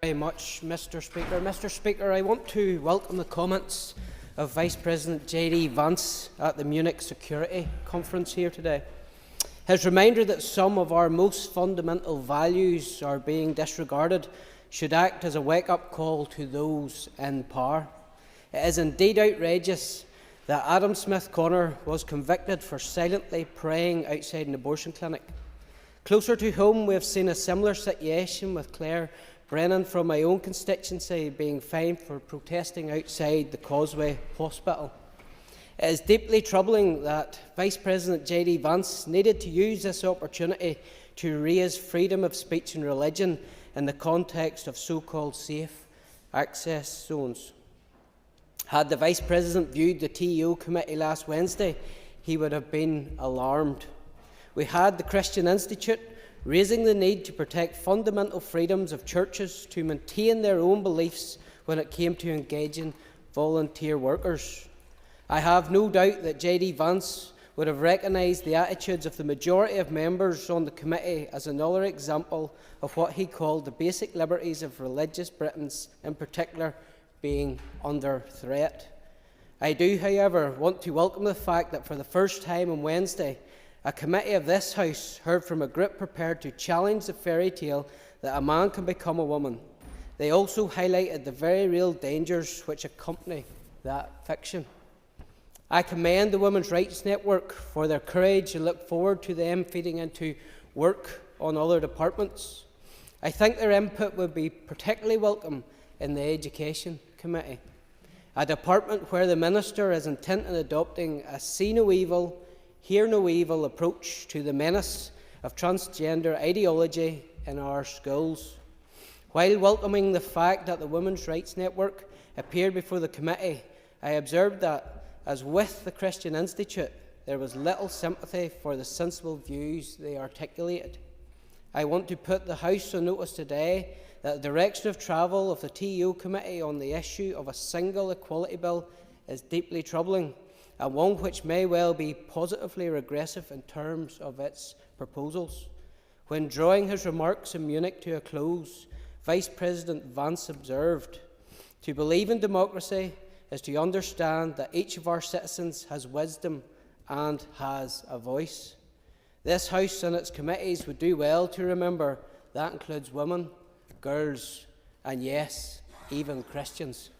Very much, Mr. Speaker. Mr. Speaker, I want to welcome the comments of Vice President JD Vance at the Munich Security Conference here today. His reminder that some of our most fundamental values are being disregarded should act as a wake-up call to those in power. It is indeed outrageous that Adam Smith Connor was convicted for silently praying outside an abortion clinic. Closer to home, we have seen a similar situation with Claire Brennan from my own constituency being fined for protesting outside the Causeway Hospital. It is deeply troubling that Vice President JD Vance needed to use this opportunity to raise freedom of speech and religion in the context of so-called safe access zones. Had the Vice President viewed the TEO committee last Wednesday, he would have been alarmed. We had the Christian Institute raising the need to protect fundamental freedoms of churches to maintain their own beliefs when it came to engaging volunteer workers. I have no doubt that JD Vance would have recognised the attitudes of the majority of members on the committee as another example of what he called the basic liberties of religious Britons in particular being under threat. I do, however, want to welcome the fact that for the first time on Wednesday, a committee of this House heard from a group prepared to challenge the fairy tale that a man can become a woman. They also highlighted the very real dangers which accompany that fiction. I commend the Women's Rights Network for their courage and look forward to them feeding into work on other departments. I think their input would be particularly welcome in the Education Committee, a department where the Minister is intent on adopting a see no evil, hear no evil approach to the menace of transgender ideology in our schools. While welcoming the fact that the Women's Rights Network appeared before the committee, I observed that, as with the Christian Institute, there was little sympathy for the sensible views they articulated. I want to put the House on notice today that the direction of travel of the TEO committee on the issue of a single equality bill is deeply troubling, and one which may well be positively regressive in terms of its proposals. When drawing his remarks in Munich to a close, Vice President Vance observed, "To believe in democracy is to understand that each of our citizens has wisdom and has a voice." This House and its committees would do well to remember that includes women, girls, and yes, even Christians.